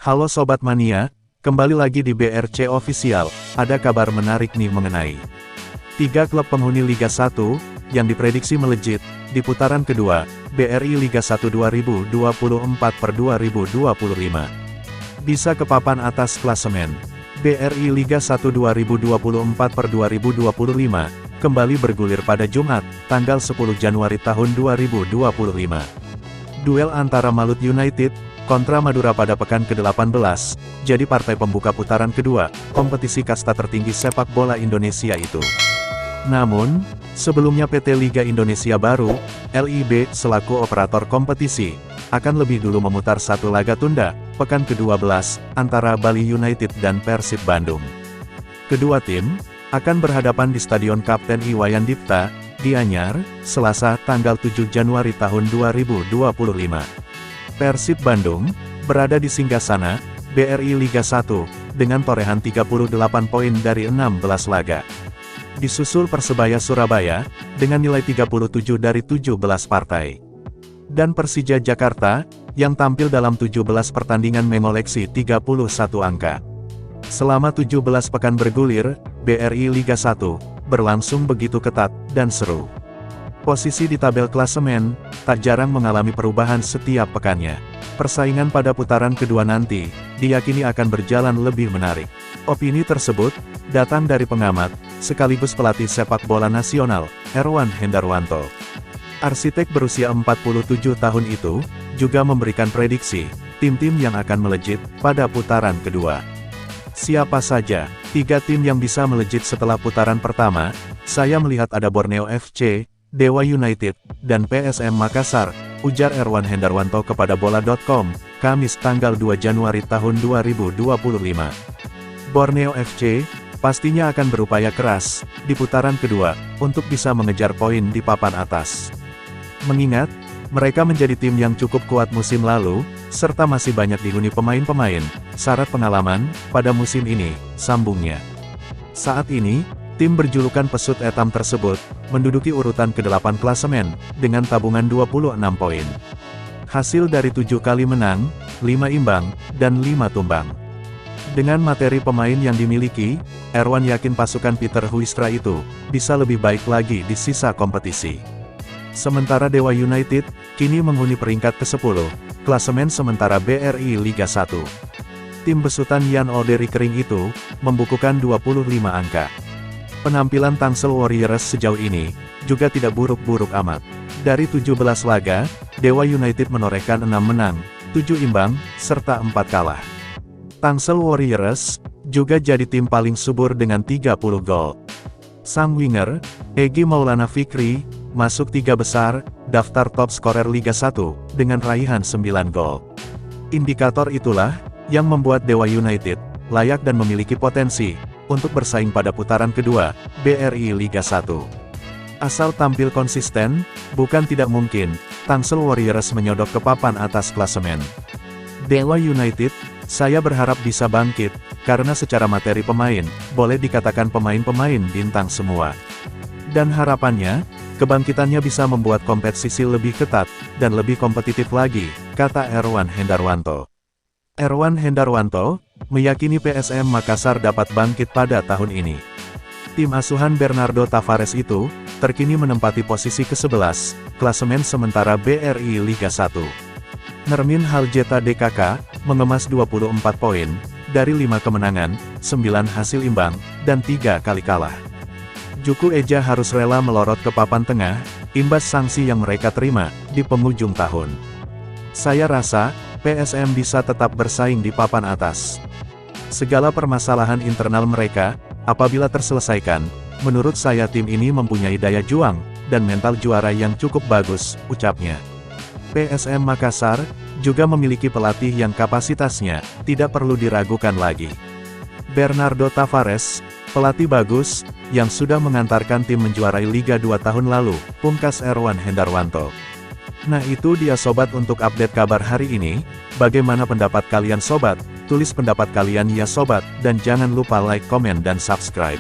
Halo Sobat Mania, kembali lagi di BRC Official. Ada kabar menarik nih mengenai 3 klub penghuni Liga 1, yang diprediksi melejit, di putaran kedua, BRI Liga 1 2024/2025. Bisa ke papan atas klasemen. BRI Liga 1 2024/2025, kembali bergulir pada Jumat, tanggal 10 Januari tahun 2025. Duel antara Malut United kontra Madura pada pekan ke-18, jadi partai pembuka putaran kedua, kompetisi kasta tertinggi sepak bola Indonesia itu. Namun, sebelumnya PT Liga Indonesia Baru, LIB, selaku operator kompetisi, akan lebih dulu memutar satu laga tunda, pekan ke-12, antara Bali United dan Persib Bandung. Kedua tim, akan berhadapan di Stadion Kapten Iwayan Dipta, Gianyar, Selasa, tanggal 7 Januari tahun 2025. Persib Bandung, berada di singgasana, BRI Liga 1, dengan torehan 38 poin dari 16 laga. Disusul Persebaya Surabaya, dengan nilai 37 dari 17 partai. Dan Persija Jakarta, yang tampil dalam 17 pertandingan mengoleksi 31 angka. Selama 17 pekan bergulir, BRI Liga 1, berlangsung begitu ketat, dan seru. Posisi di tabel klasemen, tak jarang mengalami perubahan setiap pekannya. Persaingan pada putaran kedua nanti, diyakini akan berjalan lebih menarik. Opini tersebut, datang dari pengamat, sekaligus pelatih sepak bola nasional, Erwan Hendarwanto. Arsitek berusia 47 tahun itu, juga memberikan prediksi, tim-tim yang akan melejit, pada putaran kedua. Siapa saja 3 tim yang bisa melejit setelah putaran pertama? Saya melihat ada Borneo FC, Dewa United, dan PSM Makassar, ujar Erwan Hendarwanto kepada bola.com, Kamis tanggal 2 Januari tahun 2025. Borneo FC, pastinya akan berupaya keras, di putaran kedua, untuk bisa mengejar poin di papan atas. Mengingat, mereka menjadi tim yang cukup kuat musim lalu, serta masih banyak dihuni pemain-pemain, syarat pengalaman, pada musim ini, sambungnya. Saat ini, tim berjulukan Pesut Etam tersebut, menduduki urutan ke-8 klasemen, dengan tabungan 26 poin. Hasil dari 7 kali menang, 5 imbang, dan 5 tumbang. Dengan materi pemain yang dimiliki, Erwan yakin pasukan Peter Huistra itu, bisa lebih baik lagi di sisa kompetisi. Sementara Dewa United, kini menghuni peringkat ke-10, klasemen sementara BRI Liga 1. Tim besutan Yan Oderi Kering itu, membukukan 25 angka. Penampilan Tangsel Warriors sejauh ini, juga tidak buruk-buruk amat. Dari 17 laga, Dewa United menorehkan 6 menang, 7 imbang, serta 4 kalah. Tangsel Warriors, juga jadi tim paling subur dengan 30 gol. Sang winger, Egy Maulana Fikri, masuk 3 besar, daftar top skorer Liga 1, dengan raihan 9 gol. Indikator itulah, yang membuat Dewa United, layak dan memiliki potensi, untuk bersaing pada putaran kedua, BRI Liga 1. Asal tampil konsisten, bukan tidak mungkin, Tangsel Warriors menyodok ke papan atas klasemen. Dewa United, saya berharap bisa bangkit, karena secara materi pemain, boleh dikatakan pemain-pemain bintang semua. Dan harapannya, kebangkitannya bisa membuat kompetisi lebih ketat, dan lebih kompetitif lagi, kata Erwan Hendarwanto. Erwan Hendarwanto, meyakini PSM Makassar dapat bangkit pada tahun ini. Tim asuhan Bernardo Tavares itu, terkini menempati posisi ke-11, klasemen sementara BRI Liga 1. Nermin Haljeta DKK, mengemas 24 poin, dari 5 kemenangan, 9 hasil imbang, dan 3 kali kalah. Juku Eja harus rela melorot ke papan tengah, imbas sanksi yang mereka terima, di penghujung tahun. Saya rasa, PSM bisa tetap bersaing di papan atas. Segala permasalahan internal mereka, apabila terselesaikan, menurut saya tim ini mempunyai daya juang, dan mental juara yang cukup bagus, ucapnya. PSM Makassar, juga memiliki pelatih yang kapasitasnya, tidak perlu diragukan lagi. Bernardo Tavares, pelatih bagus, yang sudah mengantarkan tim menjuarai Liga 2 tahun lalu, pungkas Erwan Hendarwanto. Nah itu dia sobat untuk update kabar hari ini, bagaimana pendapat kalian sobat? Tulis pendapat kalian ya sobat, dan jangan lupa like, komen dan subscribe.